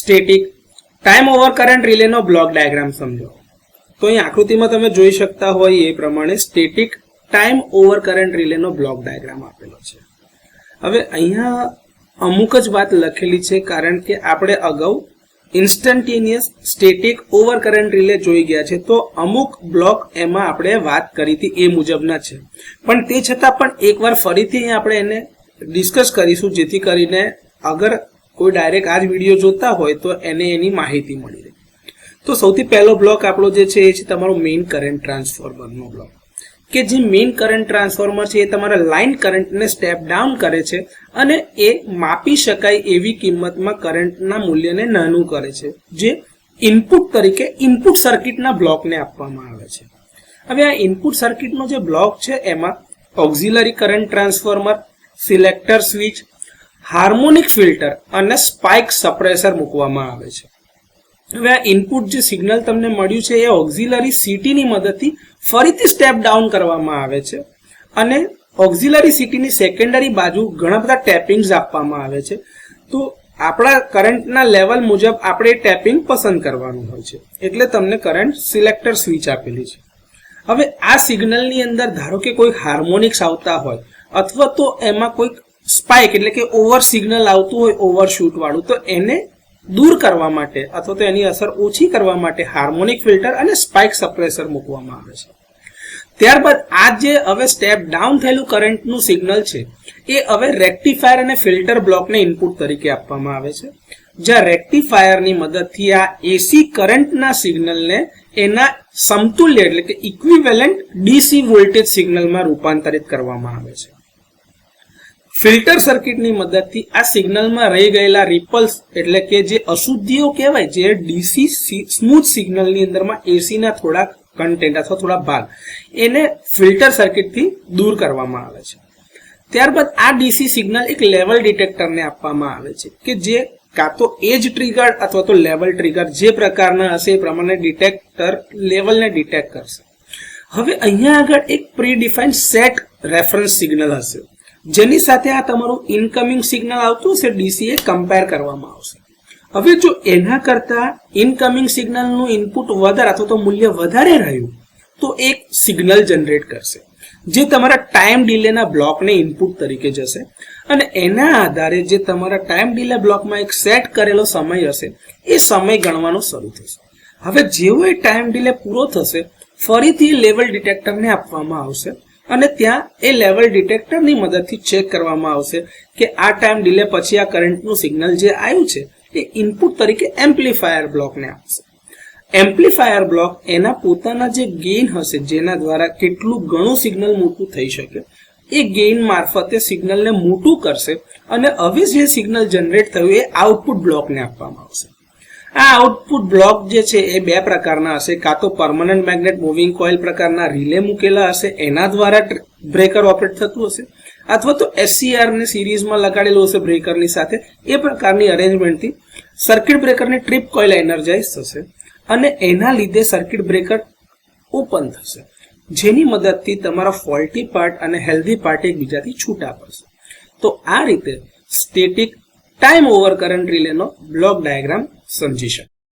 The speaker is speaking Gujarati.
સ્ટેટિક ટાઈમ ઓવર કરંટ રિલેનો બ્લોક ડાયાગ્રામ સમજો. તો અહીં આકૃતિમાં તમે જોઈ શકતા હોય એ પ્રમાણે સ્ટેટિક ટાઈમ ઓવર કરંટ રિલેનો બ્લોક ડાયાગ્રામ આપેલો છે. હવે અહીંયા અમુક જ વાત લખેલી છે કારણ કે આપણે અગાઉ instantaneous static over current relay જોઈ ગયા છે, તો અમુક બ્લોક એમાં આપણે વાત કરી હતી એ મુજબના છે, પણ તે છતાં પણ એકવાર ફરીથી આપણે એને ડિસ્કસ કરીશું જેથી કરીને અગર કોઈ ડાયરેક્ટ આ જ વિડીયો જોતા હોય તો એને એની માહિતી મળી રહે. તો સૌથી પહેલો બ્લોક આપણો જે છે એ છે તમારો મેઇન કરંટ ટ્રાન્સફોર્મરનો બ્લોક, કે જે મેઇન કરંટ ટ્રાન્સફોર્મર છે એ તમારા લાઇન કરંટને સ્ટેપ ડાઉન કરે છે અને એ માપી શકાય એવી કિંમતમાં કરંટના મૂલ્યને નાનું કરે છે, જે ઇનપુટ તરીકે ઇનપુટ સર્કિટના બ્લોકને આપવામાં આવે છે. હવે આ ઇનપુટ સર્કિટનો જે બ્લોક છે એમાં auxiliary current transformer, selector switch, harmonic filter અને સ્પાઇક સપ્રેસર મૂકવામાં આવે છે. હવે આ ઇનપુટ જે સિગ્નલ તમને મળ્યું છે એ ઓક્ઝિલરી સીટીની મદદથી ફરીથી સ્ટેપ ડાઉન કરવામાં આવે છે અને ઓક્ઝિલરી સીટીની સેકન્ડરી બાજુ ઘણા બધા ટેપિંગ્સ આપવામાં આવે છે. તો આપણા કરંટના લેવલ મુજબ આપણે ટેપિંગ પસંદ કરવાનું હોય છે, એટલે તમને કરંટ સિલેક્ટર સ્વિચ આપેલી છે. હવે આ સિગ્નલની અંદર ધારો કે કોઈ હાર્મોનિક્સ આવતા હોય અથવા તો એમાં કોઈક સ્પાઇક એટલે કે ઓવર સિગ્નલ આવતું હોય ઓવરશૂટ વાળું, તો એને દૂર કરવા માટે અથવા તો એની અસર ઓછી કરવા માટે હાર્મોનિક ફિલ્ટર અને સ્પાઇક સપ્રેસર મૂકવામાં આવે છે. ત્યારબાદ આ જે હવે સ્ટેપ ડાઉન થયેલું કરંટનું સિગ્નલ છે એ હવે રેક્ટિફાયર અને ફિલ્ટર બ્લોકને ઇનપુટ તરીકે આપવામાં આવે છે, જ્યાં રેક્ટિફાયરની મદદથી આ એસી કરંટના સિગ્નલને એના સમતુલ્ય એટલે કે ઇક્વિવેલન્ટ ડીસી વોલ્ટેજ સિગ્નલમાં રૂપાંતરિત કરવામાં આવે છે. ફિલ્ટર સર્કિટની મદદથી આ સિગ્નલમાં રહી ગયેલા રિપલ્સ એટલે કે જે અશુદ્ધિઓ કહેવાય, જે ડીસી સ્મૂથ સિગ્નલની અંદરમાં એસીના થોડા કન્ટેન્ટ અથવા થોડા ભાગ, એને ફિલ્ટર સર્કિટથી દૂર કરવામાં આવે છે. ત્યારબાદ આ ડીસી સિગ્નલ એક લેવલ ડિટેક્ટરને આપવામાં આવે છે કે જે કાં તો એજ ટ્રિગર અથવા તો લેવલ ટ્રિગર જે પ્રકારના હશે એ પ્રમાણે ડિટેક્ટર લેવલને ડિટેક્ટ કરશે. હવે અહીંયા આગળ એક પ્રીડિફાઇન્ડ સેટ રેફરન્સ સિગ્નલ હશે, જેની સાથે આ તમારું ઇનકમિંગ સિગ્નલ આવતું હશે ડીસી એ કમ્પેર કરવામાં આવશે. હવે જો એના કરતા ઇનકમિંગ સિગ્નલનું ઇનપુટ વધારે અથવા તો મૂલ્ય વધારે રહ્યું તો એક સિગ્નલ જનરેટ કરશે, જે તમારા ટાઈમ ડિલેના બ્લોકને ઇનપુટ તરીકે જશે અને એના આધારે જે તમારા ટાઈમ ડિલે બ્લોકમાં એક સેટ કરેલો સમય હશે એ સમય ગણવાનો શરૂ થશે. હવે જેવો એ ટાઈમ ડિલે પૂરો થશે ફરીથી લેવલ ડિટેક્ટરને આપવામાં આવશે અને ત્યાં એ લેવલ ડિટેક્ટરની મદદથી ચેક કરવામાં આવશે કે આ ટાઈમ ડિલે પછી આ કરંટનું સિગ્નલ જે આવ્યું છે એ ઇનપુટ તરીકે એમ્પ્લીફાયર બ્લોકને આપશે. એમ્પ્લીફાયર બ્લોક એના પોતાના જે ગેઇન હશે, જેના દ્વારા કેટલું ઘણું સિગ્નલ મોટું થઈ શકે, એ ગેઇન મારફતે સિગ્નલને મોટું કરશે અને હવે જે સિગ્નલ જનરેટ થયું એ આઉટપુટ બ્લોકને આપવામાં આવશે. આ આઉટપુટ બ્લોક જે છે એ બે પ્રકારના હશે, કાં તો પરમનન્ટ મેગ્નેટ મૂવિંગ કોઇલ પ્રકારના રિલે મૂકેલા હશે એના દ્વારા બ્રેકર ઓપરેટ થતું હશે, અથવા તો SCR ને સિરીઝમાં લગાડેલું હશે બ્રેકરની સાથે, એ પ્રકારની અરેન્જમેન્ટથી સર્કિટ બ્રેકરની ટ્રીપ કોઇલ એનર્જાઇઝ થશે અને એના લીધે સર્કિટ બ્રેકર ઓપન થશે, જેની મદદથી તમારા ફોલ્ટી પાર્ટ અને હેલ્ધી પાર્ટ એકબીજાથી છૂટા પડશે. તો આ રીતે સ્ટેટિક ટાઈમ ઓવર કરંટ રિલેનો બ્લોક ડાયાગ્રામ સમજી શકાય.